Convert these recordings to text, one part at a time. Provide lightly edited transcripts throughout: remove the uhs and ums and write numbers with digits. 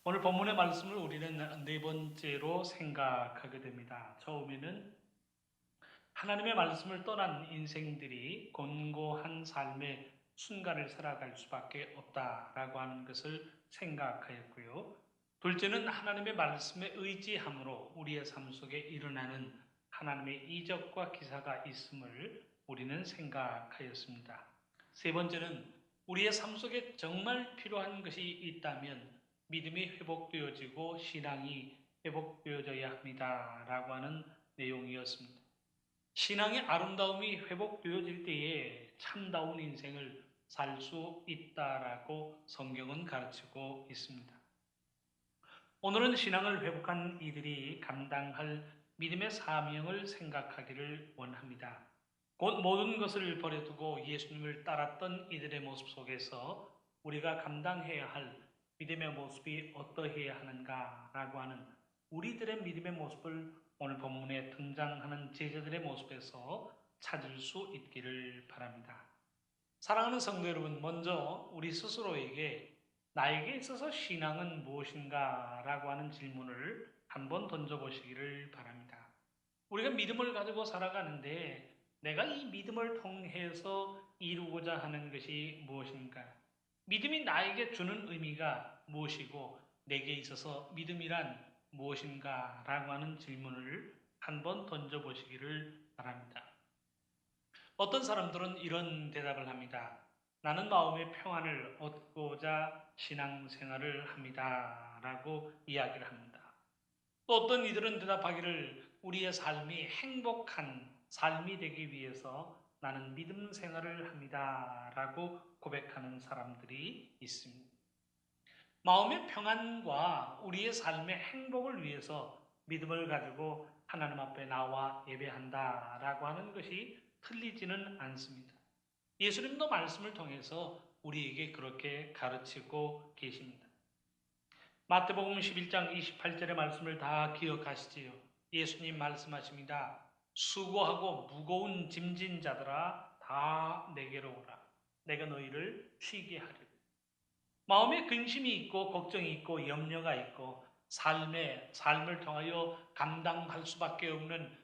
오늘 본문의 말씀을 우리는 네 번째로 생각하게 됩니다. 처음에는 하나님의 말씀을 떠난 인생들이 곤고한 삶의 순간을 살아갈 수밖에 없다라고 하는 것을 생각하였고요. 둘째는 하나님의 말씀에 의지함으로 우리의 삶 속에 일어나는 하나님의 이적과 기사가 있음을 우리는 생각하였습니다. 세 번째는 우리의 삶 속에 정말 필요한 것이 있다면 믿음이 회복되어지고 신앙이 회복되어져야 합니다라고 하는 내용이었습니다. 신앙의 아름다움이 회복되어질 때에 참다운 인생을 살 수 있다라고 성경은 가르치고 있습니다. 오늘은 신앙을 회복한 이들이 감당할 믿음의 사명을 생각하기를 원합니다. 곧 모든 것을 버려두고 예수님을 따랐던 이들의 모습 속에서 우리가 감당해야 할 믿음의 모습이 어떠해야 하는가라고 하는 우리들의 믿음의 모습을 오늘 본문에 등장하는 제자들의 모습에서 찾을 수 있기를 바랍니다. 사랑하는 성도 여러분, 먼저 우리 스스로에게 나에게 있어서 신앙은 무엇인가? 라고 하는 질문을 한번 던져보시기를 바랍니다. 우리가 믿음을 가지고 살아가는데 내가 이 믿음을 통해서 이루고자 하는 것이 무엇인가? 믿음이 나에게 주는 의미가 무엇이고 내게 있어서 믿음이란 무엇인가? 라고 하는 질문을 한번 던져보시기를 바랍니다. 어떤 사람들은 이런 대답을 합니다. 나는 마음의 평안을 얻고자 신앙생활을 합니다. 라고 이야기를 합니다. 또 어떤 이들은 대답하기를 우리의 삶이 행복한 삶이 되기 위해서 나는 믿음 생활을 합니다. 라고 고백하는 사람들이 있습니다. 마음의 평안과 우리의 삶의 행복을 위해서 믿음을 가지고 하나님 앞에 나와 예배한다 라고 하는 것이 틀리지는 않습니다. 예수님도 말씀을 통해서 우리에게 그렇게 가르치고 계십니다. 마태복음 11장 28절의 말씀을 다 기억하시지요. 예수님 말씀하십니다. 수고하고 무거운 짐진 자들아 다 내게로 오라. 내가 너희를 쉬게 하리라. 마음에 근심이 있고 걱정이 있고 염려가 있고 삶을 통하여 감당할 수밖에 없는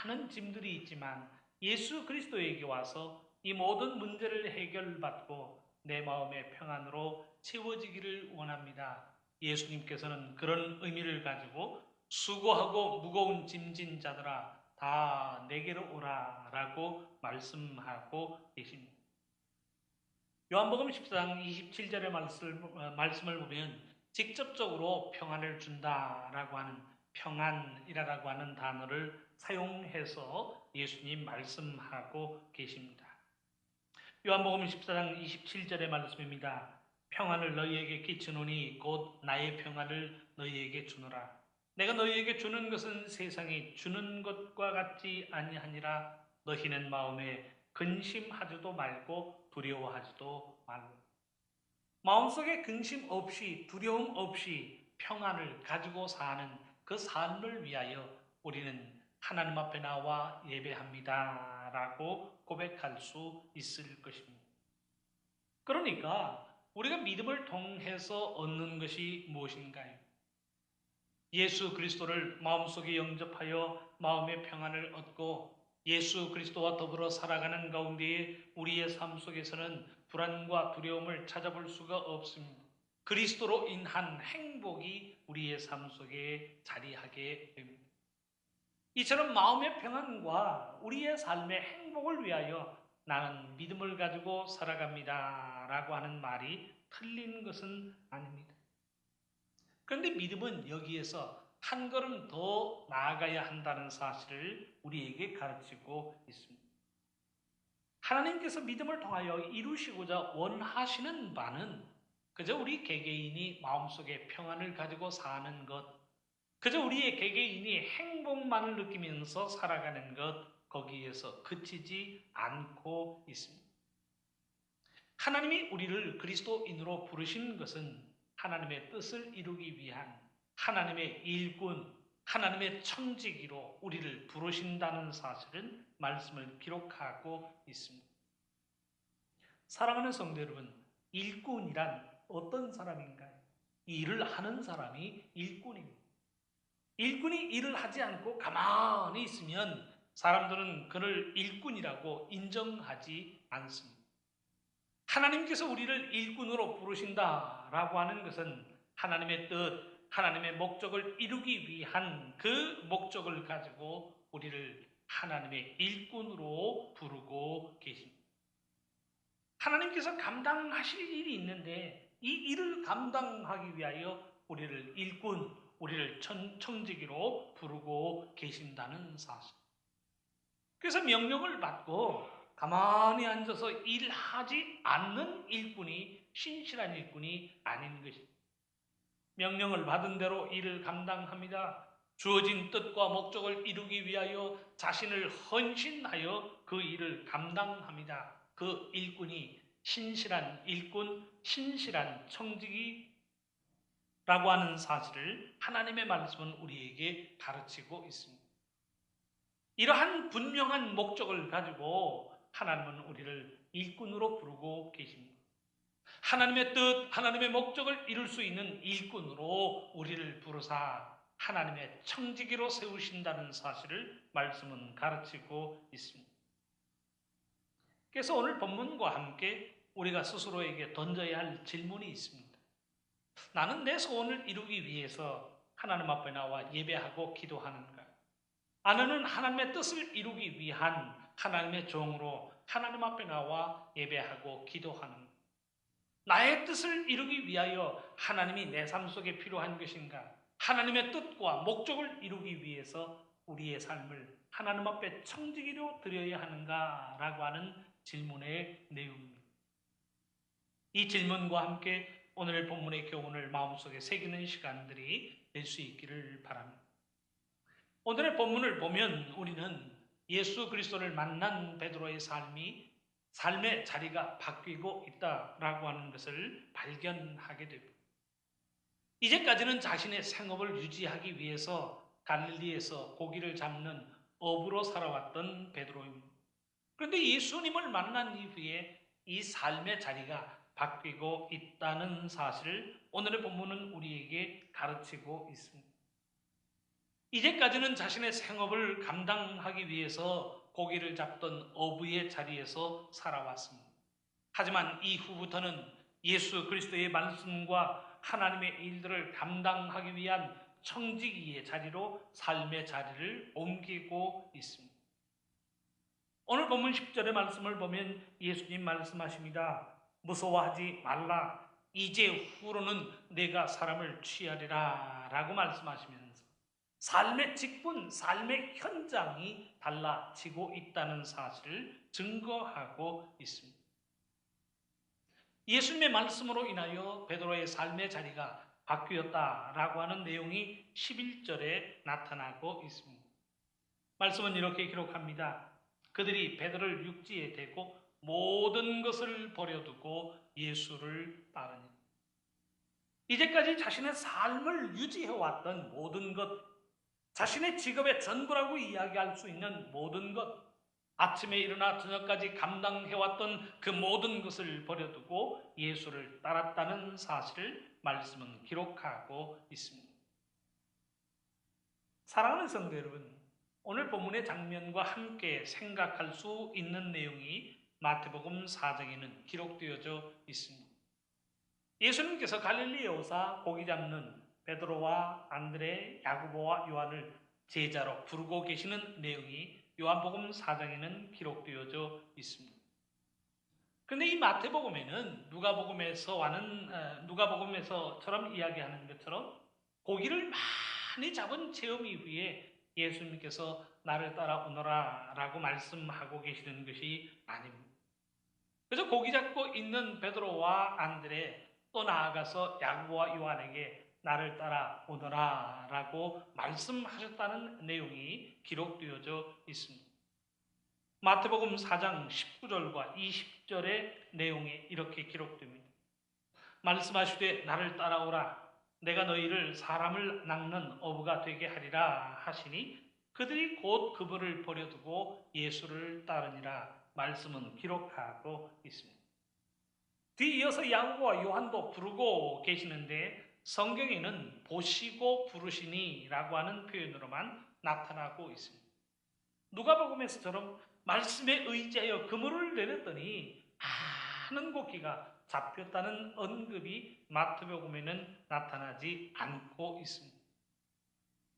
많은 짐들이 있지만 예수 그리스도에게 와서 이 모든 문제를 해결받고 내 마음의 평안으로 채워지기를 원합니다. 예수님께서는 그런 의미를 가지고 수고하고 무거운 짐진 자들아 다 내게로 오라 라고 말씀하고 계십니다. 요한복음 14장 27절의 말씀을 보면 직접적으로 평안을 준다라고 하는 평안이라고 하는 단어를 사용해서 예수님 말씀하고 계십니다. 요한복음 14장 27절의 말씀입니다. 평안을 너희에게 끼치노니 곧 나의 평안을 너희에게 주노라. 내가 너희에게 주는 것은 세상이 주는 것과 같지 아니하니라. 너희는 마음에 근심하지도 말고 두려워하지도 말고. 마음속에 근심 없이 두려움 없이 평안을 가지고 사는 그 삶을 위하여 우리는 하나님 앞에 나와 예배합니다 라고 고백할 수 있을 것입니다. 그러니까 우리가 믿음을 통해서 얻는 것이 무엇인가요? 예수 그리스도를 마음속에 영접하여 마음의 평안을 얻고 예수 그리스도와 더불어 살아가는 가운데에 우리의 삶 속에서는 불안과 두려움을 찾아볼 수가 없습니다. 그리스도로 인한 행복이 우리의 삶 속에 자리하게 됩니다. 이처럼 마음의 평안과 우리의 삶의 행복을 위하여 나는 믿음을 가지고 살아갑니다 라고 하는 말이 틀린 것은 아닙니다. 그런데 믿음은 여기에서 한 걸음 더 나아가야 한다는 사실을 우리에게 가르치고 있습니다. 하나님께서 믿음을 통하여 이루시고자 원하시는 바는 그저 우리 개개인이 마음속에 평안을 가지고 사는 것, 그저 우리의 개개인이 행복만을 느끼면서 살아가는 것, 거기에서 그치지 않고 있습니다. 하나님이 우리를 그리스도인으로 부르신 것은 하나님의 뜻을 이루기 위한 하나님의 일꾼, 하나님의 청지기로 우리를 부르신다는 사실은 말씀을 기록하고 있습니다. 사랑하는 성도 여러분, 일꾼이란 어떤 사람인가요? 일을 하는 사람이 일꾼입니다. 일꾼이 일을 하지 않고 가만히 있으면 사람들은 그를 일꾼이라고 인정하지 않습니다. 하나님께서 우리를 일꾼으로 부르신다라고 하는 것은 하나님의 뜻, 하나님의 목적을 이루기 위한 그 목적을 가지고 우리를 하나님의 일꾼으로 부르고 계십니다. 하나님께서 감당하실 일이 있는데 이 일을 감당하기 위하여 우리를 일꾼, 우리를 청지기로 부르고 계신다는 사실. 그래서 명령을 받고 가만히 앉아서 일하지 않는 일꾼이 신실한 일꾼이 아닌 것입니다. 명령을 받은 대로 일을 감당합니다. 주어진 뜻과 목적을 이루기 위하여 자신을 헌신하여 그 일을 감당합니다. 그 일꾼이 신실한 일꾼, 신실한 청지기라고 하는 사실을 하나님의 말씀은 우리에게 가르치고 있습니다. 이러한 분명한 목적을 가지고 하나님은 우리를 일꾼으로 부르고 계십니다. 하나님의 뜻, 하나님의 목적을 이룰 수 있는 일꾼으로 우리를 부르사 하나님의 청지기로 세우신다는 사실을 말씀은 가르치고 있습니다. 그래서 오늘 본문과 함께 우리가 스스로에게 던져야 할 질문이 있습니다. 나는 내 소원을 이루기 위해서 하나님 앞에 나와 예배하고 기도하는가? 아내는 하나님의 뜻을 이루기 위한 하나님의 종으로 하나님 앞에 나와 예배하고 기도하는가? 나의 뜻을 이루기 위하여 하나님이 내 삶 속에 필요한 것인가? 하나님의 뜻과 목적을 이루기 위해서 우리의 삶을 하나님 앞에 청지기로 드려야 하는가라고 하는 질문의 내용입니다. 이 질문과 함께 오늘 본문의 교훈을 마음속에 새기는 시간들이 될 수 있기를 바랍니다. 오늘의 본문을 보면 우리는 예수 그리스도를 만난 베드로의 삶의 자리가 바뀌고 있다라고 하는 것을 발견하게 됩니다. 이제까지는 자신의 생업을 유지하기 위해서 갈릴리에서 고기를 잡는 어부로 살아왔던 베드로입니다. 그런데 예수님을 만난 이후에 이 삶의 자리가 바뀌고 있다는 사실을 오늘의 본문은 우리에게 가르치고 있습니다. 이제까지는 자신의 생업을 감당하기 위해서 고기를 잡던 어부의 자리에서 살아왔습니다. 하지만 이후부터는 예수 그리스도의 말씀과 하나님의 일들을 감당하기 위한 청지기의 자리로 삶의 자리를 옮기고 있습니다. 오늘 본문 10절의 말씀을 보면 예수님 말씀하십니다. 무서워하지 말라. 이제 후로는 내가 사람을 취하리라 라고 말씀하시면서 삶의 직분, 삶의 현장이 달라지고 있다는 사실을 증거하고 있습니다. 예수님의 말씀으로 인하여 베드로의 삶의 자리가 바뀌었다라고 하는 내용이 11절에 나타나고 있습니다. 말씀은 이렇게 기록합니다. 그들이 베드로를 육지에 대고 모든 것을 버려두고 예수를 따르니. 이제까지 자신의 삶을 유지해왔던 모든 것, 자신의 직업의 전부라고 이야기할 수 있는 모든 것, 아침에 일어나 저녁까지 감당해왔던 그 모든 것을 버려두고 예수를 따랐다는 사실을 말씀은 기록하고 있습니다. 사랑하는 성도 여러분, 오늘 본문의 장면과 함께 생각할 수 있는 내용이 마태복음 4장에는 기록되어져 있습니다. 예수님께서 갈릴리에 오사 고기 잡는 베드로와 안드레, 야고보와 요한을 제자로 부르고 계시는 내용이 요한복음 4장에는 기록되어져 있습니다. 그런데 이 마태복음에는 누가복음에서처럼 이야기하는 것처럼 고기를 많이 잡은 체험 이후에 예수님께서 나를 따라 오너라 라고 말씀하고 계시는 것이 아닙니다. 그래서 고기 잡고 있는 베드로와 안드레, 또 나아가서 야고보와 요한에게 나를 따라 오너라 라고 말씀하셨다는 내용이 기록되어져 있습니다. 마태복음 4장 19절과 20절의 내용이 이렇게 기록됩니다. 말씀하시되 나를 따라오라. 내가 너희를 사람을 낚는 어부가 되게 하리라 하시니 그들이 곧 그분을 버려두고 예수를 따르니라 말씀은 기록하고 있습니다. 뒤이어서 야고보와 요한도 부르고 계시는데 성경에는 보시고 부르시니라고 하는 표현으로만 나타나고 있습니다. 누가복음에서처럼 말씀에 의지하여 그물을 내렸더니 많은 고기가 잡혔다는 언급이 마태복음에는 나타나지 않고 있습니다.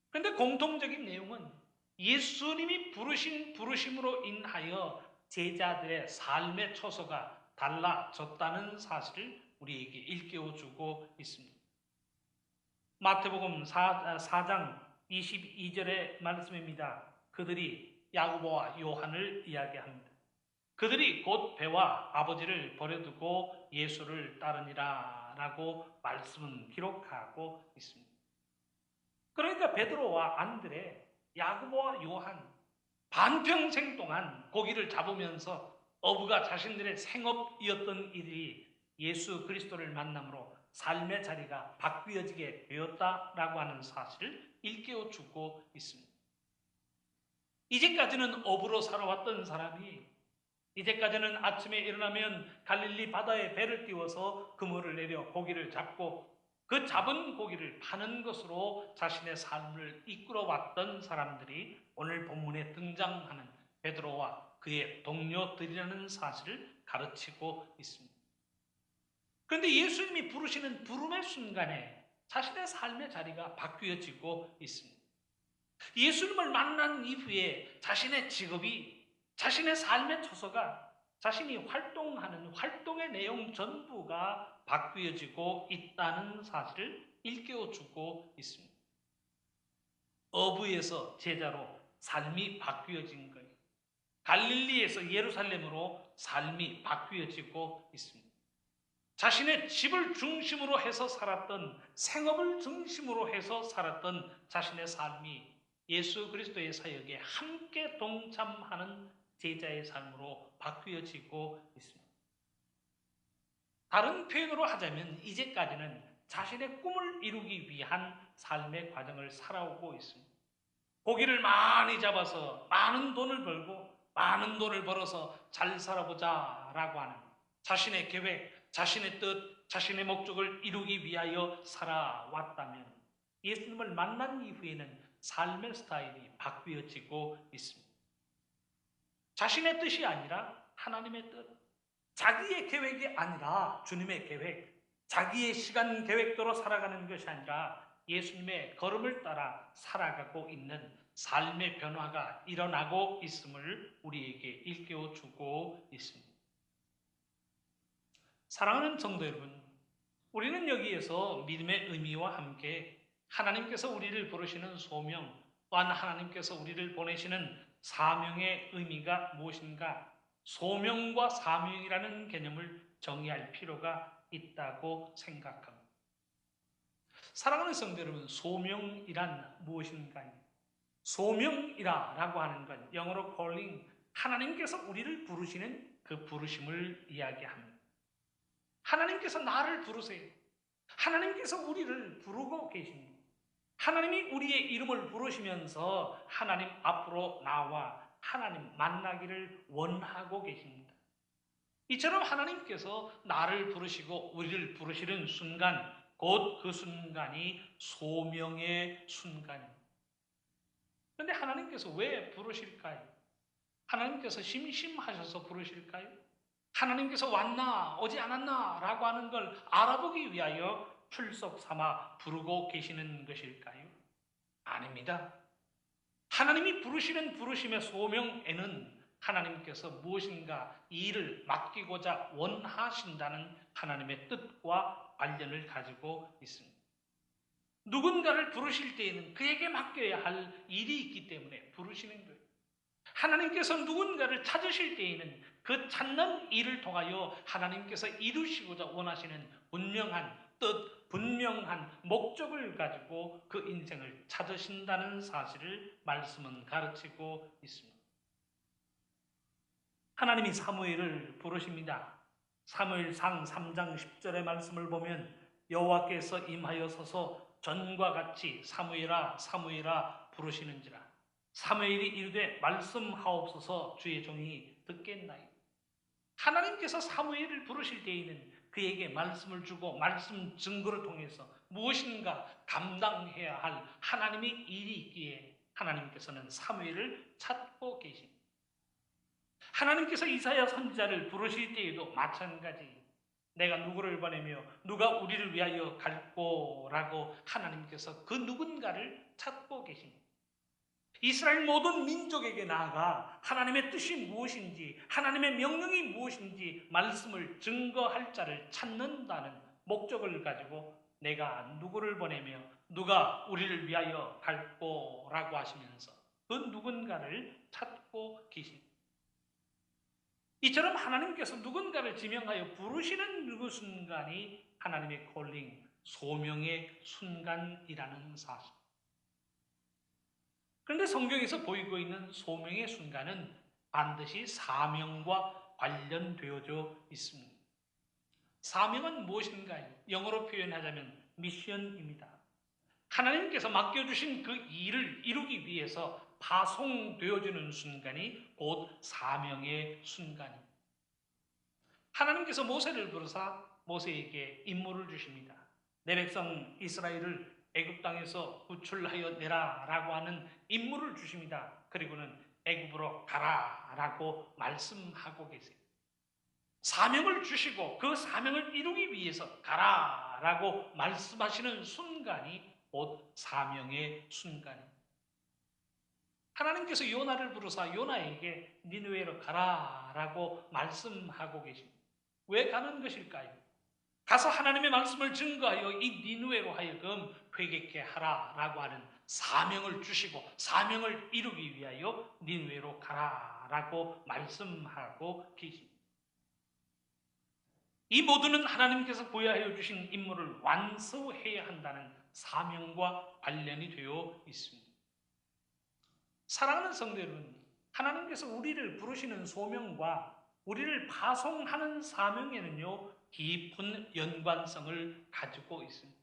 그런데 공통적인 내용은 예수님이 부르신 부르심으로 인하여 제자들의 삶의 처소가 달라졌다는 사실을 우리에게 일깨워주고 있습니다. 마태복음 4장 22절의 말씀입니다. 그들이 야고보와 요한을 이야기합니다. 그들이 곧 배와 아버지를 버려두고 예수를 따르니라 라고 말씀은 기록하고 있습니다. 그러니까 베드로와 안드레, 야고보와 요한 반평생 동안 고기를 잡으면서 어부가 자신들의 생업이었던 이들이 예수 그리스도를 만남으로 삶의 자리가 바뀌어지게 되었다라고 하는 사실을 일깨워주고 있습니다. 이제까지는 어부로 살아왔던 사람이 이제까지는 아침에 일어나면 갈릴리 바다에 배를 띄워서 그물을 내려 고기를 잡고 그 잡은 고기를 파는 것으로 자신의 삶을 이끌어왔던 사람들이 오늘 본문에 등장하는 베드로와 그의 동료들이라는 사실을 가르치고 있습니다. 그런데 예수님이 부르시는 부름의 순간에 자신의 삶의 자리가 바뀌어지고 있습니다. 예수님을 만난 이후에 자신의 직업이, 자신의 삶의 처소가, 자신이 활동하는 활동의 내용 전부가 바뀌어지고 있다는 사실을 일깨워주고 있습니다. 어부에서 제자로 삶이 바뀌어진 거예요. 갈릴리에서 예루살렘으로 삶이 바뀌어지고 있습니다. 자신의 집을 중심으로 해서 살았던, 생업을 중심으로 해서 살았던 자신의 삶이 예수 그리스도의 사역에 함께 동참하는 제자의 삶으로 바뀌어지고 있습니다. 다른 표현으로 하자면 이제까지는 자신의 꿈을 이루기 위한 삶의 과정을 살아오고 있습니다. 고기를 많이 잡아서 많은 돈을 벌고 많은 돈을 벌어서 잘 살아보자 라고 하는 자신의 계획, 자신의 뜻, 자신의 목적을 이루기 위하여 살아왔다면 예수님을 만난 이후에는 삶의 스타일이 바뀌어지고 있습니다. 자신의 뜻이 아니라 하나님의 뜻, 자기의 계획이 아니라 주님의 계획, 자기의 시간 계획대로 살아가는 것이 아니라 예수님의 걸음을 따라 살아가고 있는 삶의 변화가 일어나고 있음을 우리에게 일깨워주고 있습니다. 사랑하는 성도 여러분, 우리는 여기에서 믿음의 의미와 함께 하나님께서 우리를 부르시는 소명, 또한 하나님께서 우리를 보내시는 사명의 의미가 무엇인가, 소명과 사명이라는 개념을 정의할 필요가 있다고 생각합니다. 사랑하는 성도 여러분, 소명이란 무엇인가요? 소명이라고 하는 건 영어로 calling, 하나님께서 우리를 부르시는 그 부르심을 이야기합니다. 하나님께서 나를 부르세요. 하나님께서 우리를 부르고 계십니다. 하나님이 우리의 이름을 부르시면서 하나님 앞으로 나와 하나님 만나기를 원하고 계십니다. 이처럼 하나님께서 나를 부르시고 우리를 부르시는 순간, 곧 그 순간이 소명의 순간입니다. 그런데 하나님께서 왜 부르실까요? 하나님께서 심심하셔서 부르실까요? 하나님께서 왔나 오지 않았나 라고 하는 걸 알아보기 위하여 출석 삼아 부르고 계시는 것일까요? 아닙니다. 하나님이 부르시는 부르심의 소명에는 하나님께서 무엇인가 일을 맡기고자 원하신다는 하나님의 뜻과 관련을 가지고 있습니다. 누군가를 부르실 때에는 그에게 맡겨야 할 일이 있기 때문에 부르시는 거예요. 하나님께서 누군가를 찾으실 때에는 그 찾는 일을 통하여 하나님께서 이루시고자 원하시는 분명한 뜻, 분명한 목적을 가지고 그 인생을 찾으신다는 사실을 말씀은 가르치고 있습니다. 하나님이 사무엘을 부르십니다. 사무엘상 3장 10절의 말씀을 보면 여호와께서 임하여 서서 전과 같이 사무엘아 사무엘아 부르시는지라. 사무엘이 이르되 말씀하옵소서 주의 종이 듣겠나이다. 하나님께서 사무엘을 부르실 때에는 그에게 말씀을 주고 말씀 증거를 통해서 무엇인가 감당해야 할 하나님의 일이 있기에 하나님께서는 사무엘을 찾고 계십니다. 하나님께서 이사야 선지자를 부르실 때에도 마찬가지, 내가 누구를 보내며 누가 우리를 위하여 갈꼬라고 하나님께서 그 누군가를 찾고 계십니다. 이스라엘 모든 민족에게 나아가 하나님의 뜻이 무엇인지, 하나님의 명령이 무엇인지 말씀을 증거할 자를 찾는다는 목적을 가지고 내가 누구를 보내며 누가 우리를 위하여 갈꼬라고 하시면서 그 누군가를 찾고 계십니다. 이처럼 하나님께서 누군가를 지명하여 부르시는 그 순간이 하나님의 콜링, 소명의 순간이라는 사실. 그런데 성경에서 보이고 있는 소명의 순간은 반드시 사명과 관련되어져 있습니다. 사명은 무엇인가요? 영어로 표현하자면 미션입니다. 하나님께서 맡겨주신 그 일을 이루기 위해서 파송되어지는 순간이 곧 사명의 순간입니다. 하나님께서 모세를 부르사 모세에게 임무를 주십니다. 내 백성 이스라엘을 애굽 땅에서 구출하여 내라라고 하는 임무를 주십니다. 그리고는 애굽으로 가라라고 말씀하고 계세요. 사명을 주시고 그 사명을 이루기 위해서 가라라고 말씀하시는 순간이 곧 사명의 순간입니다. 하나님께서 요나를 부르사 요나에게 니느웨로 가라라고 말씀하고 계십니다. 왜 가는 것일까요? 가서 하나님의 말씀을 증거하여 이 니느웨로 하여금 회개케 하라라고 하는 사명을 주시고 사명을 이루기 위하여 니느웨로 가라라고 말씀하고 계십니다. 이 모두는 하나님께서 부여하여 주신 임무를 완수해야 한다는 사명과 관련이 되어 있습니다. 사랑하는 성도 여러분, 하나님께서 우리를 부르시는 소명과 우리를 파송하는 사명에는요, 깊은 연관성을 가지고 있습니다.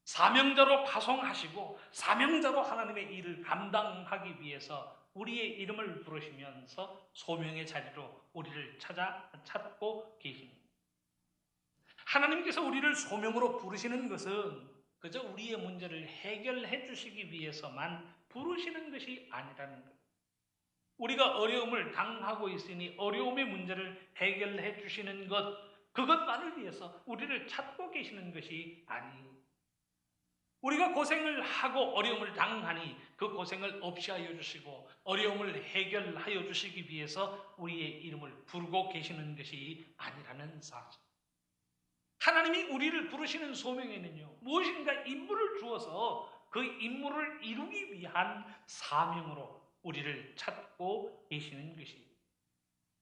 사명자로 파송하시고 사명자로 하나님의 일을 감당하기 위해서 우리의 이름을 부르시면서 소명의 자리로 우리를 찾고 계십니다. 하나님께서 우리를 소명으로 부르시는 것은 그저 우리의 문제를 해결해 주시기 위해서만 부르시는 것이 아니라는 것. 우리가 어려움을 당하고 있으니 어려움의 문제를 해결해 주시는 것, 그것만을 위해서 우리를 찾고 계시는 것이 아니에요. 우리가 고생을 하고 어려움을 당하니 그 고생을 없이 하여 주시고 어려움을 해결하여 주시기 위해서 우리의 이름을 부르고 계시는 것이 아니라는 사실. 하나님이 우리를 부르시는 소명에는요, 무엇인가 임무를 주어서 그 임무를 이루기 위한 사명으로 우리를 찾고 계시는 것입니다.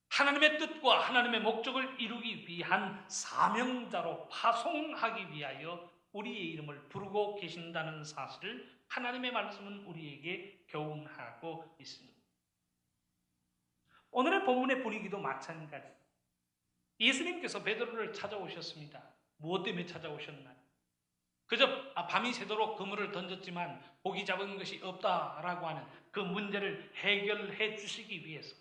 하나님의 뜻과 하나님의 목적을 이루기 위한 사명자로 파송하기 위하여 우리의 이름을 부르고 계신다는 사실을 하나님의 말씀은 우리에게 교훈하고 있습니다. 오늘의 본문의 분위기도 마찬가지. 예수님께서 베드로를 찾아오셨습니다. 무엇 때문에 찾아오셨나요? 그저 밤이 새도록 그물을 던졌지만 고기 잡은 것이 없다라고 하는 그 문제를 해결해 주시기 위해서,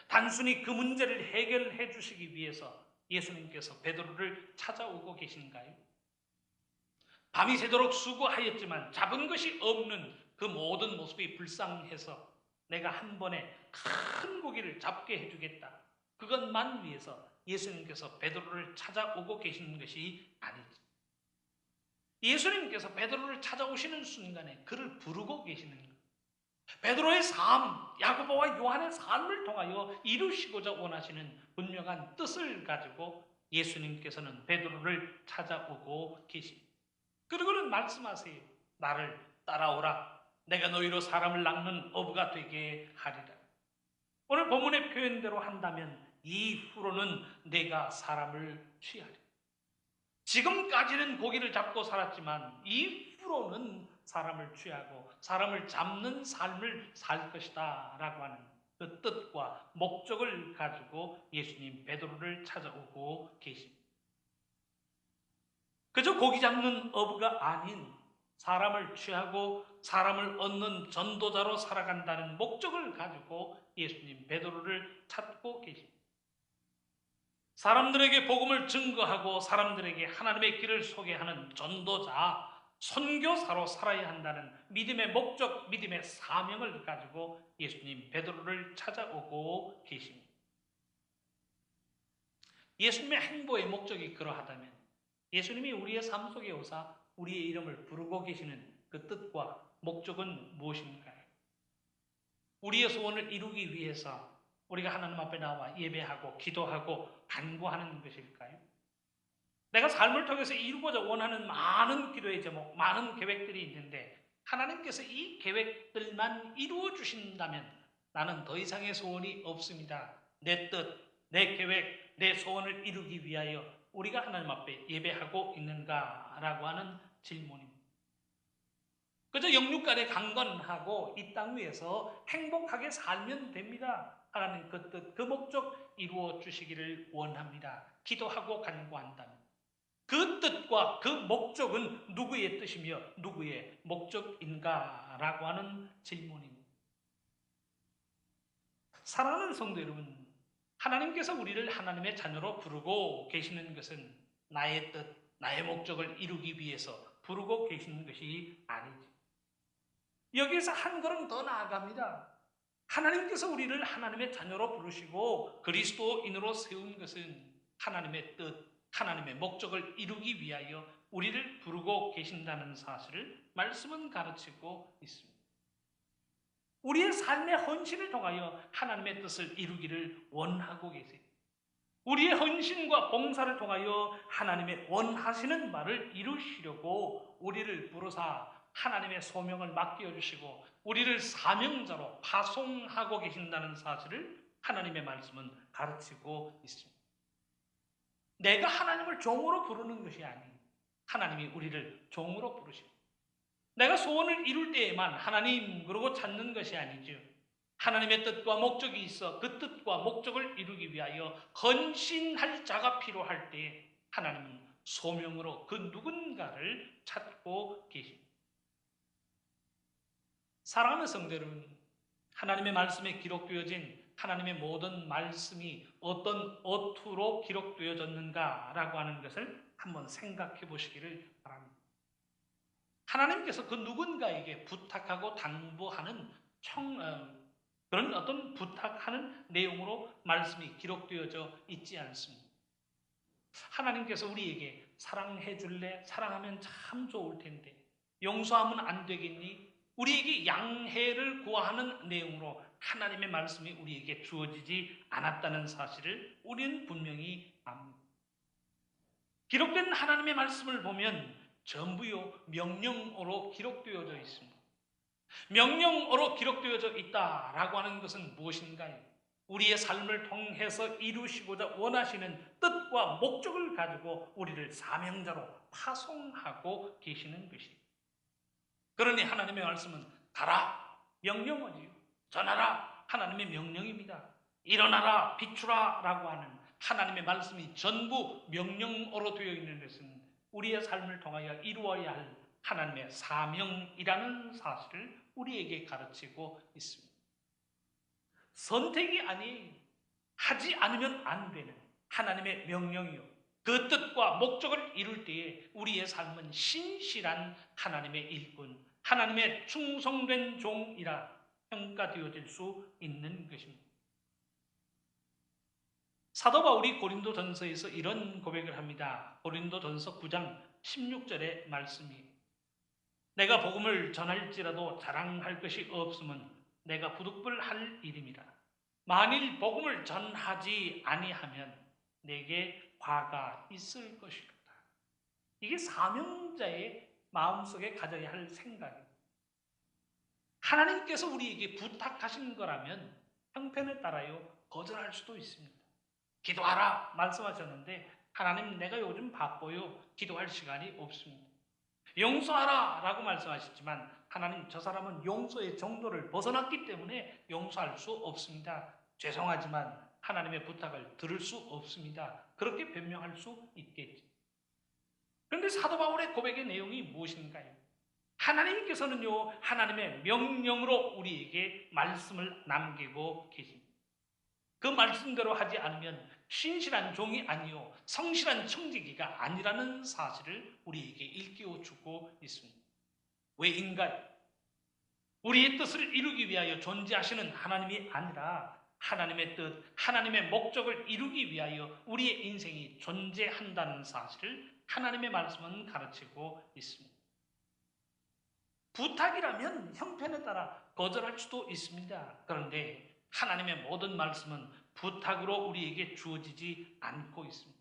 단순히 그 문제를 해결해 주시기 위해서 예수님께서 베드로를 찾아오고 계신가요? 밤이 새도록 수고하였지만 잡은 것이 없는 그 모든 모습이 불쌍해서 내가 한 번에 큰 고기를 잡게 해주겠다, 그것만 위해서 예수님께서 베드로를 찾아오고 계시는 것이 아니지. 예수님께서 베드로를 찾아오시는 순간에 그를 부르고 계시는 것. 베드로의 삶, 야고보와 요한의 삶을 통하여 이루시고자 원하시는 분명한 뜻을 가지고 예수님께서는 베드로를 찾아오고 계십니다. 그리고는 말씀하세요. 나를 따라오라. 내가 너희로 사람을 낚는 어부가 되게 하리라. 오늘 본문의 표현대로 한다면 이후로는 내가 사람을 취하리. 지금까지는 고기를 잡고 살았지만 이후로는 사람을 취하고 사람을 잡는 삶을 살 것이다 라고 하는 그 뜻과 목적을 가지고 예수님 베드로를 찾아오고 계십니다. 그저 고기 잡는 어부가 아닌 사람을 취하고 사람을 얻는 전도자로 살아간다는 목적을 가지고 예수님 베드로를 찾고 계십니다. 사람들에게 복음을 증거하고 사람들에게 하나님의 길을 소개하는 전도자, 선교사로 살아야 한다는 믿음의 목적, 믿음의 사명을 가지고 예수님 베드로를 찾아오고 계십니다. 예수님의 행보의 목적이 그러하다면 예수님이 우리의 삶 속에 오사 우리의 이름을 부르고 계시는 그 뜻과 목적은 무엇인가요? 우리의 소원을 이루기 위해서 우리가 하나님 앞에 나와 예배하고 기도하고 간구하는 것일까요? 내가 삶을 통해서 이루고자 원하는 많은 기도의 제목, 많은 계획들이 있는데 하나님께서 이 계획들만 이루어 주신다면 나는 더 이상의 소원이 없습니다. 내 뜻, 내 계획, 내 소원을 이루기 위하여 우리가 하나님 앞에 예배하고 있는가라고 하는 질문입니다. 그저 영육간에 강건하고 이 땅 위에서 행복하게 살면 됩니다. 하나님 그 뜻, 그 목적 이루어 주시기를 원합니다. 기도하고 간구한다면 그 뜻과 그 목적은 누구의 뜻이며 누구의 목적인가라고 하는 질문입니다. 사랑하는 성도 여러분, 하나님께서 우리를 하나님의 자녀로 부르고 계시는 것은 나의 뜻, 나의 목적을 이루기 위해서 부르고 계시는 것이 아니지. 여기에서 한 걸음 더 나아갑니다. 하나님께서 우리를 하나님의 자녀로 부르시고 그리스도인으로 세운 것은 하나님의 뜻, 하나님의 목적을 이루기 위하여 우리를 부르고 계신다는 사실을 말씀은 가르치고 있습니다. 우리의 삶의 헌신을 통하여 하나님의 뜻을 이루기를 원하고 계세요. 우리의 헌신과 봉사를 통하여 하나님의 원하시는 바를 이루시려고 우리를 부르사 하나님의 소명을 맡겨주시고 우리를 사명자로 파송하고 계신다는 사실을 하나님의 말씀은 가르치고 있습니다. 내가 하나님을 종으로 부르는 것이 아니에요. 하나님이 우리를 종으로 부르십니다. 내가 소원을 이룰 때에만 하나님 그러고 찾는 것이 아니죠. 하나님의 뜻과 목적이 있어 그 뜻과 목적을 이루기 위하여 헌신할 자가 필요할 때 하나님은 소명으로 그 누군가를 찾고 계십니다. 사랑하는 성도 여러분, 하나님의 말씀에 기록되어진 하나님의 모든 말씀이 어떤 어투로 기록되어졌는가라고 하는 것을 한번 생각해 보시기를 바랍니다. 하나님께서 그 누군가에게 부탁하고 당부하는 그런 어떤 부탁하는 내용으로 말씀이 기록되어져 있지 않습니다. 하나님께서 우리에게 사랑해 줄래? 사랑하면 참 좋을 텐데 용서하면 안 되겠니? 우리에게 양해를 구하는 내용으로 하나님의 말씀이 우리에게 주어지지 않았다는 사실을 우리는 분명히 압니다. 기록된 하나님의 말씀을 보면 전부요 명령어로 기록되어져 있습니다. 명령어로 기록되어져 있다라고 하는 것은 무엇인가요? 우리의 삶을 통해서 이루시고자 원하시는 뜻과 목적을 가지고 우리를 사명자로 파송하고 계시는 것이에요. 그러니 하나님의 말씀은 가라 명령어지요. 전하라 하나님의 명령입니다. 일어나라 비추라 라고 하는 하나님의 말씀이 전부 명령어로 되어 있는 것은 우리의 삶을 통하여 이루어야 할 하나님의 사명이라는 사실을 우리에게 가르치고 있습니다. 선택이 아니 하지 않으면 안 되는 하나님의 명령이요. 그 뜻과 목적을 이룰 때에 우리의 삶은 신실한 하나님의 일꾼, 하나님의 충성된 종이라 평가되어질 수 있는 것입니다. 사도 바울이 고린도전서에서 이런 고백을 합니다. 고린도전서 9장 16절의 말씀이 내가 복음을 전할지라도 자랑할 것이 없으면 내가 부득불할 일입니다. 만일 복음을 전하지 아니하면 내게 화가 있을 것이다. 이게 사명자의 마음속에 가져야 할 생각입니다. 하나님께서 우리에게 부탁하신 거라면 형편에 따라요 거절할 수도 있습니다. 기도하라 말씀하셨는데 하나님 내가 요즘 바빠요. 기도할 시간이 없습니다. 용서하라 라고 말씀하셨지만 하나님 저 사람은 용서의 정도를 벗어났기 때문에 용서할 수 없습니다. 죄송하지만 하나님의 부탁을 들을 수 없습니다. 그렇게 변명할 수 있겠지. 그런데 사도 바울의 고백의 내용이 무엇인가요? 하나님께서는요 하나님의 명령으로 우리에게 말씀을 남기고 계십니다. 그 말씀대로 하지 않으면 신실한 종이 아니요 성실한 청지기가 아니라는 사실을 우리에게 일깨워주고 있습니다. 왜인가요? 우리의 뜻을 이루기 위하여 존재하시는 하나님이 아니라 하나님의 뜻, 하나님의 목적을 이루기 위하여 우리의 인생이 존재한다는 사실을 하나님의 말씀은 가르치고 있습니다. 부탁이라면 형편에 따라 거절할 수도 있습니다. 그런데 하나님의 모든 말씀은 부탁으로 우리에게 주어지지 않고 있습니다.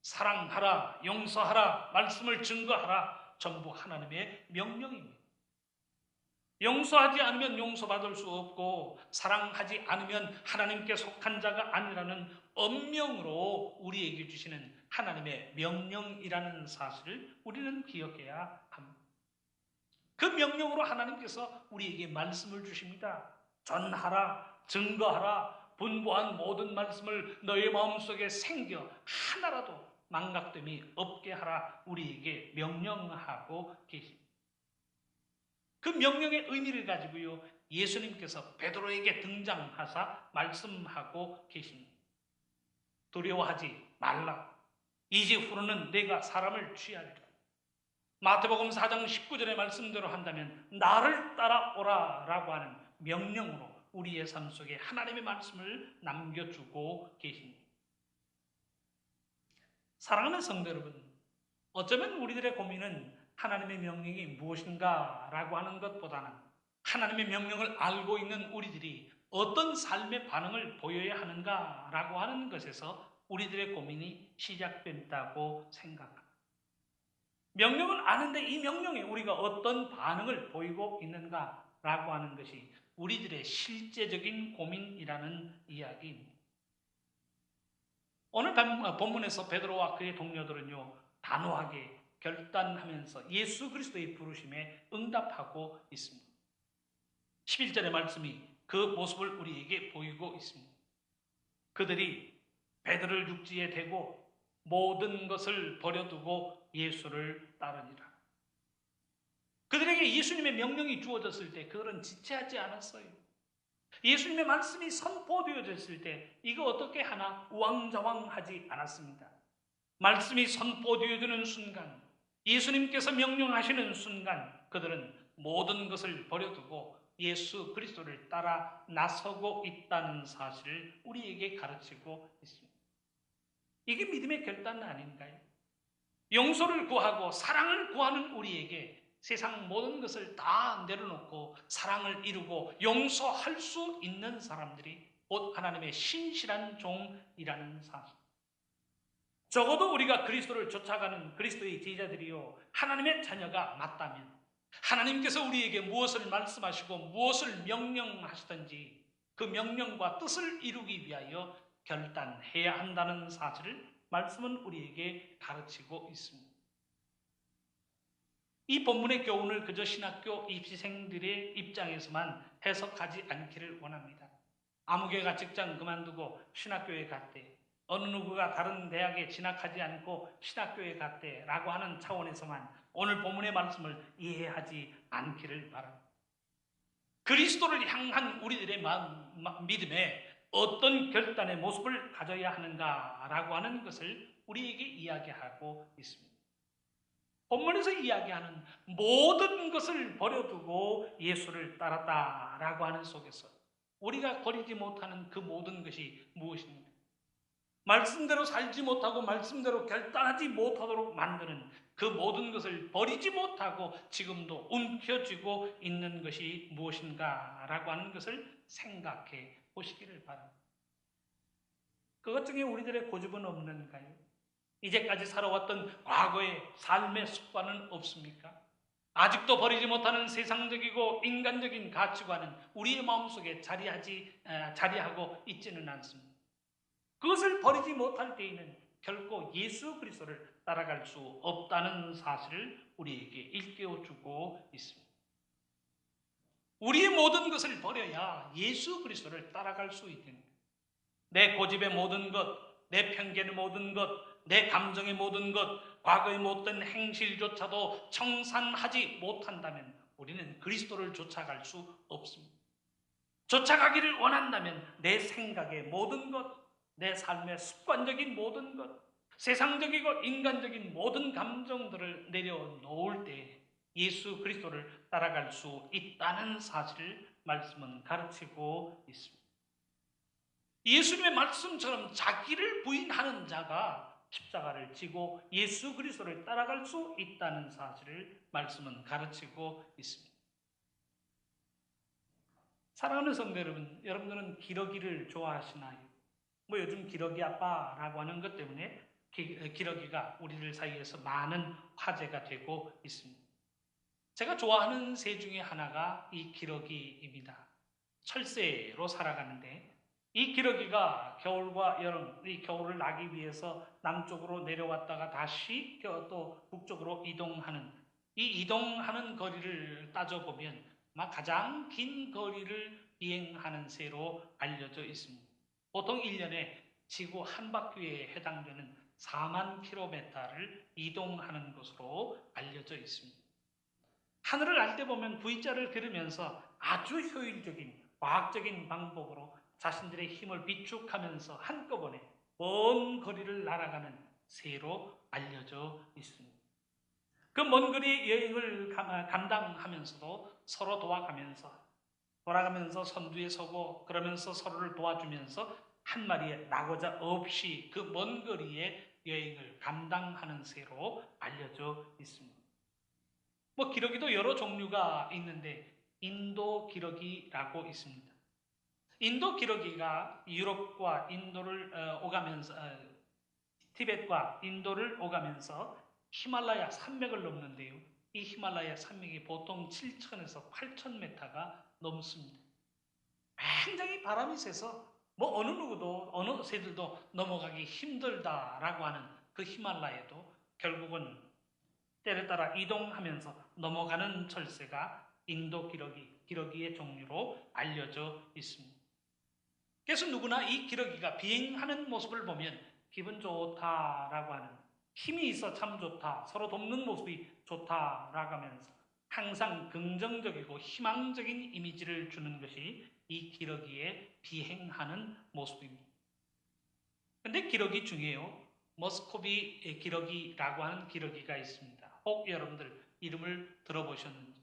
사랑하라, 용서하라, 말씀을 증거하라, 전부 하나님의 명령입니다. 용서하지 않으면 용서받을 수 없고 사랑하지 않으면 하나님께 속한 자가 아니라는 엄명으로 우리에게 주시는 하나님의 명령이라는 사실을 우리는 기억해야 합니다. 그 명령으로 하나님께서 우리에게 말씀을 주십니다. 전하라, 증거하라, 분부한 모든 말씀을 너의 마음속에 생겨 하나라도 망각됨이 없게 하라 우리에게 명령하고 계십니다. 그 명령의 의미를 가지고요 예수님께서 베드로에게 등장하사 말씀하고 계십니다. 두려워하지 말라. 이제후로는 내가 사람을 취하리라. 마태복음 4장 19절의 말씀대로 한다면 나를 따라오라 라고 하는 명령으로 우리의 삶 속에 하나님의 말씀을 남겨주고 계십니다. 사랑하는 성도 여러분, 어쩌면 우리들의 고민은 하나님의 명령이 무엇인가 라고 하는 것보다는 하나님의 명령을 알고 있는 우리들이 어떤 삶의 반응을 보여야 하는가 라고 하는 것에서 우리들의 고민이 시작된다고 생각합니다. 명령을 아는데 이 명령에 우리가 어떤 반응을 보이고 있는가 라고 하는 것이 우리들의 실제적인 고민이라는 이야기입니다. 오늘 본문에서 베드로와 그의 동료들은요 단호하게 결단하면서 예수 그리스도의 부르심에 응답하고 있습니다. 11절의 말씀이 그 모습을 우리에게 보이고 있습니다. 그들이 베드로를 육지에 대고 모든 것을 버려두고 예수를 따르니라. 그들에게 예수님의 명령이 주어졌을 때 그들은 지체하지 않았어요. 예수님의 말씀이 선포되어졌을 때 이거 어떻게 하나 우왕좌왕하지 않았습니다. 말씀이 선포되어지는 순간 예수님께서 명령하시는 순간 그들은 모든 것을 버려두고 예수 그리스도를 따라 나서고 있다는 사실을 우리에게 가르치고 있습니다. 이게 믿음의 결단 아닌가요? 용서를 구하고 사랑을 구하는 우리에게 세상 모든 것을 다 내려놓고 사랑을 이루고 용서할 수 있는 사람들이 곧 하나님의 신실한 종이라는 사실. 적어도 우리가 그리스도를 쫓아가는 그리스도의 제자들이요 하나님의 자녀가 맞다면 하나님께서 우리에게 무엇을 말씀하시고 무엇을 명령하시든지 그 명령과 뜻을 이루기 위하여 결단해야 한다는 사실을 말씀은 우리에게 가르치고 있습니다. 이 본문의 교훈을 그저 신학교 입시생들의 입장에서만 해석하지 않기를 원합니다. 아무개가 직장 그만두고 신학교에 갔대, 어느 누구가 다른 대학에 진학하지 않고 신학교에 갔대 라고 하는 차원에서만 오늘 본문의 말씀을 이해하지 않기를 바랍니다. 그리스도를 향한 우리들의 믿음에 어떤 결단의 모습을 가져야 하는가라고 하는 것을 우리에게 이야기하고 있습니다. 본문에서 이야기하는 모든 것을 버려두고 예수를 따랐다라고 하는 속에서 우리가 버리지 못하는 그 모든 것이 무엇입니까? 말씀대로 살지 못하고 말씀대로 결단하지 못하도록 만드는 그 모든 것을 버리지 못하고 지금도 움켜쥐고 있는 것이 무엇인가라고 하는 것을 생각해 보시기를 바랍니다. 그것 중에 우리들의 고집은 없는가요? 이제까지 살아왔던 과거의 삶의 습관은 없습니까? 아직도 버리지 못하는 세상적이고 인간적인 가치관은 우리의 마음속에 자리하고 있지는 않습니다. 그것을 버리지 못할 때에는 결코 예수 그리스도를 따라갈 수 없다는 사실을 우리에게 일깨워주고 있습니다. 우리의 모든 것을 버려야 예수 그리스도를 따라갈 수 있습니다. 내 고집의 모든 것, 내 편견의 모든 것, 내 감정의 모든 것, 과거의 못된 행실조차도 청산하지 못한다면 우리는 그리스도를 쫓아갈 수 없습니다. 쫓아가기를 원한다면 내 생각의 모든 것, 내 삶의 습관적인 모든 것, 세상적이고 인간적인 모든 감정들을 내려놓을 때 예수 그리스도를 따라갈 수 있다는 사실을 말씀은 가르치고 있습니다. 예수님의 말씀처럼 자기를 부인하는 자가 십자가를 지고 예수 그리스도를 따라갈 수 있다는 사실을 말씀은 가르치고 있습니다. 사랑하는 성도 여러분, 여러분들은 기러기를 좋아하시나요? 뭐 요즘 기러기 아빠라고 하는 것 때문에 기러기가 우리들 사이에서 많은 화제가 되고 있습니다. 제가 좋아하는 새 중에 하나가 이 기러기입니다. 철새로 살아가는데 이 기러기가 겨울과 여름, 이 겨울을 나기 위해서 남쪽으로 내려왔다가 다시 또 북쪽으로 이동하는 이 이동하는 거리를 따져보면 가장 긴 거리를 비행하는 새로 알려져 있습니다. 보통 1년에 지구 한 바퀴에 해당되는 4만 킬로미터를 이동하는 것으로 알려져 있습니다. 하늘을 날 때 보면 V자를 그리면서 아주 효율적인 과학적인 방법으로 자신들의 힘을 비축하면서 한꺼번에 먼 거리를 날아가는 새로 알려져 있습니다. 그 먼 거리 여행을 감당하면서도 서로 돌아가면서 선두에 서고 그러면서 서로를 도와주면서 한 마리의 낙오자 없이 그 먼 거리의 여행을 감당하는 새로 알려져 있습니다. 뭐 기러기도 여러 종류가 있는데 인도 기러기라고 있습니다. 인도 기러기가 유럽과 인도를 오가면서 티벳과 인도를 오가면서 히말라야 산맥을 넘는데요. 이 히말라야 산맥이 보통 7,000에서 8,000m가 넘습니다. 굉장히 바람이 세서 뭐 어느 누구도 어느 새들도 넘어가기 힘들다라고 하는 그 히말라야도 결국은 때를 따라 이동하면서 넘어가는 철새가 인도 기러기의 종류로 알려져 있습니다. 그래서 누구나 이 기러기가 비행하는 모습을 보면 기분 좋다라고 하는, 힘이 있어 참 좋다, 서로 돕는 모습이 좋다라고 하면서 항상 긍정적이고 희망적인 이미지를 주는 것이 이 기러기의 비행하는 모습입니다. 근데 기러기 중에요, 머스코비 기러기라고 하는 기러기가 있습니다. 혹 여러분들 이름을 들어보셨는지.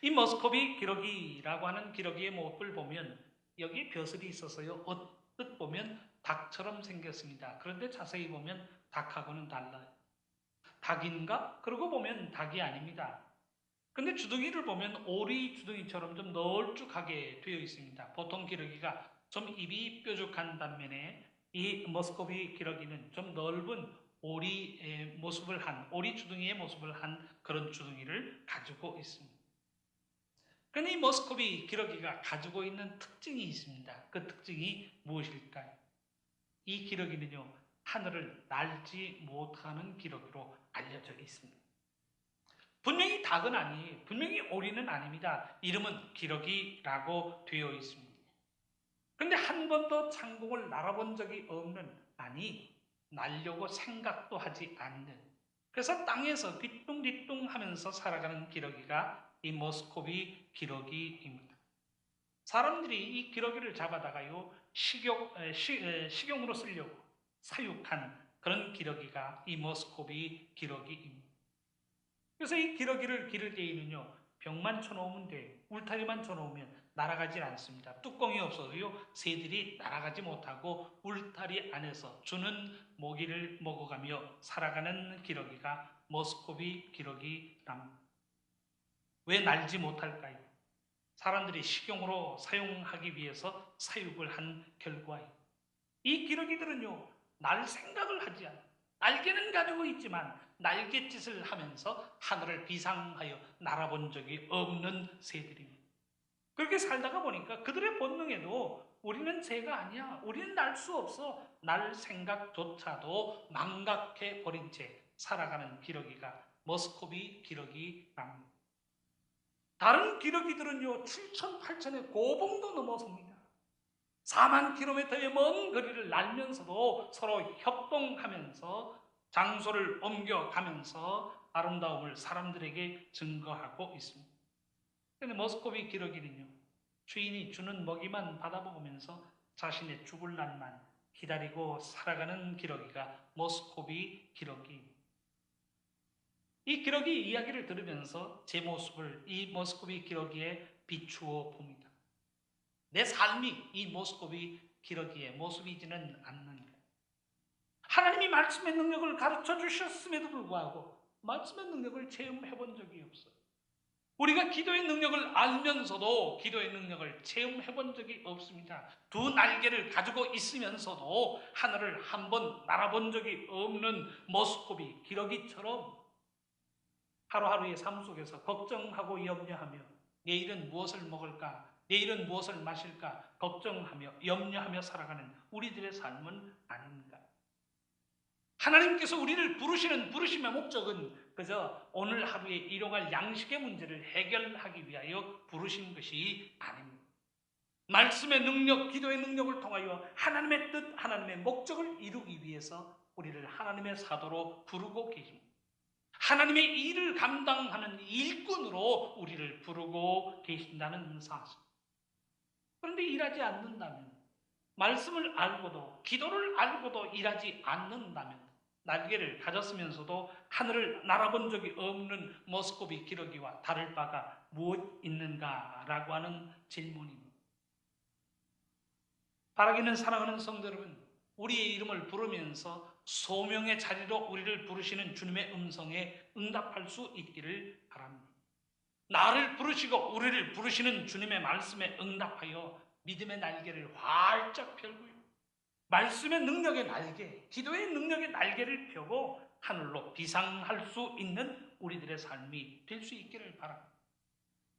이 머스코비 기러기라고 하는 기러기의 모습을 보면 여기 벼슬이 있어서요, 언뜻 보면 닭처럼 생겼습니다. 그런데 자세히 보면 닭하고는 달라요. 닭인가? 그러고 보면 닭이 아닙니다. 근데 주둥이를 보면 오리 주둥이처럼 좀 널쭉하게 되어 있습니다. 보통 기러기가 좀 입이 뾰족한 반면에 이 머스코비 기러기는 좀 넓은 오리 주둥이의 모습을 한 그런 주둥이를 가지고 있습니다. 그런데 이 머스코비 기러기가 가지고 있는 특징이 있습니다. 그 특징이 무엇일까요? 이 기러기는요, 하늘을 날지 못하는 기러기로 알려져 있습니다. 분명히 닭은 아니에요. 분명히 오리는 아닙니다. 이름은 기러기라고 되어 있습니다. 그런데 한 번도 창공을 날아본 적이 없는, 아니 날려고 생각도 하지 않는, 그래서 땅에서 뒤뚱뒤뚱 하면서 살아가는 기러기가 이 머스코비 기러기입니다. 사람들이 이 기러기를 잡아다가요 식용으로 쓰려고 사육한 그런 기러기가 이 머스코비 기러기입니다. 그래서 이 기러기를 기를 때에는요, 벽만 쳐놓으면 돼요. 울타리만 쳐놓으면 날아가질 않습니다. 뚜껑이 없어도요, 새들이 날아가지 못하고 울타리 안에서 주는 모기를 먹어가며 살아가는 기러기가 머스코비 기러기랍니다. 왜 날지 못할까요? 사람들이 식용으로 사용하기 위해서 사육을 한 결과예요. 이 기러기들은요, 날 생각을 하지 않아요. 날개는 가지고 있지만 날갯짓을 하면서 하늘을 비상하여 날아본 적이 없는 새들입니다. 그렇게 살다가 보니까 그들의 본능에도 우리는 새가 아니야, 우리는 날 수 없어, 날 생각조차도 망각해 버린 채 살아가는 기러기가 머스코비 기러기랍니다. 다른 기러기들은요 7천, 8천의 고봉도 넘어섭니다. 4만 킬로미터의 먼 거리를 날면서도 서로 협동하면서 장소를 옮겨가면서 아름다움을 사람들에게 증거하고 있습니다. 그런데 머스코비 기러기는요, 주인이 주는 먹이만 받아먹으면서 자신의 죽을 날만 기다리고 살아가는 기러기가 모스코비 기러기입니다. 이 기러기 이야기를 들으면서 제 모습을 이 모스코비 기러기에 비추어 봅니다. 내 삶이 이 모스코비 기러기의 모습이지는 않는가. 하나님이 말씀의 능력을 가르쳐 주셨음에도 불구하고 말씀의 능력을 체험해 본 적이 없어요. 우리가 기도의 능력을 알면서도 기도의 능력을 체험해 본 적이 없습니다. 두 날개를 가지고 있으면서도 하늘을 한번 날아본 적이 없는 모스코비 기러기처럼 하루하루의 삶 속에서 걱정하고 염려하며 내일은 무엇을 먹을까, 내일은 무엇을 마실까 걱정하며 염려하며 살아가는 우리들의 삶은 아닌가. 하나님께서 우리를 부르시는 부르심의 목적은 그저 오늘 하루에 일용할 양식의 문제를 해결하기 위하여 부르신 것이 아닙니다. 말씀의 능력, 기도의 능력을 통하여 하나님의 뜻, 하나님의 목적을 이루기 위해서 우리를 하나님의 사도로 부르고 계십니다. 하나님의 일을 감당하는 일꾼으로 우리를 부르고 계신다는 사실. 그런데 일하지 않는다면, 말씀을 알고도 기도를 알고도 일하지 않는다면 날개를 가졌으면서도 하늘을 날아본 적이 없는 모스코비 기러기와 다를 바가 무엇 있는가라고 하는 질문입니다. 바라기는 사랑하는 성도 여러분, 우리의 이름을 부르면서 소명의 자리로 우리를 부르시는 주님의 음성에 응답할 수 있기를 바랍니다. 나를 부르시고 우리를 부르시는 주님의 말씀에 응답하여 믿음의 날개를 활짝 펴고요. 말씀의 능력의 날개, 기도의 능력의 날개를 펴고 하늘로 비상할 수 있는 우리들의 삶이 될 수 있기를 바랍니다.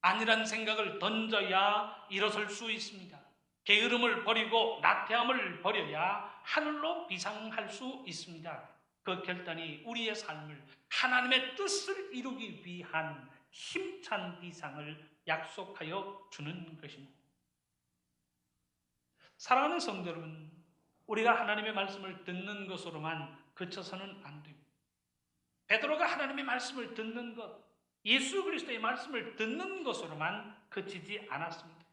아니란 생각을 던져야 일어설 수 있습니다. 게으름을 버리고 나태함을 버려야 하늘로 비상할 수 있습니다. 그 결단이 우리의 삶을 하나님의 뜻을 이루기 위한 힘찬 비상을 약속하여 주는 것입니다. 사랑하는 성도 여러분, 우리가 하나님의 말씀을 듣는 것으로만 그쳐서는 안 됩니다. 베드로가 하나님의 말씀을 듣는 것, 예수 그리스도의 말씀을 듣는 것으로만 그치지 않았습니다.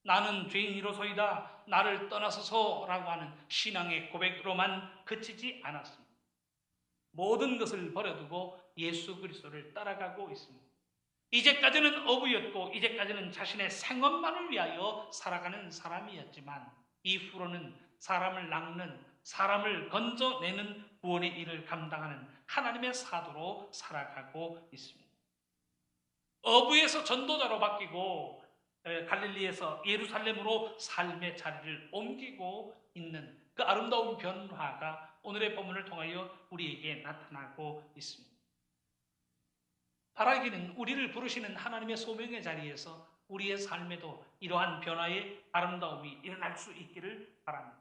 나는 죄인이로소이다, 나를 떠나소서라고 하는 신앙의 고백으로만 그치지 않았습니다. 모든 것을 버려두고 예수 그리스도를 따라가고 있습니다. 이제까지는 어부였고 이제까지는 자신의 생업만을 위하여 살아가는 사람이었지만 이후로는 사람을 낚는, 사람을 건져내는 구원의 일을 감당하는 하나님의 사도로 살아가고 있습니다. 어부에서 전도자로 바뀌고 갈릴리에서 예루살렘으로 삶의 자리를 옮기고 있는 그 아름다운 변화가 오늘의 본문을 통하여 우리에게 나타나고 있습니다. 바라기는 우리를 부르시는 하나님의 소명의 자리에서 우리의 삶에도 이러한 변화의 아름다움이 일어날 수 있기를 바랍니다.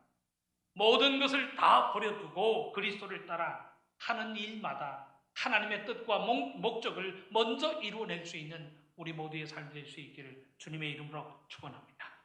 모든 것을 다 버려두고 그리스도를 따라 하는 일마다 하나님의 뜻과 목적을 먼저 이루어낼 수 있는 우리 모두의 삶이 될 수 있기를 주님의 이름으로 축원합니다.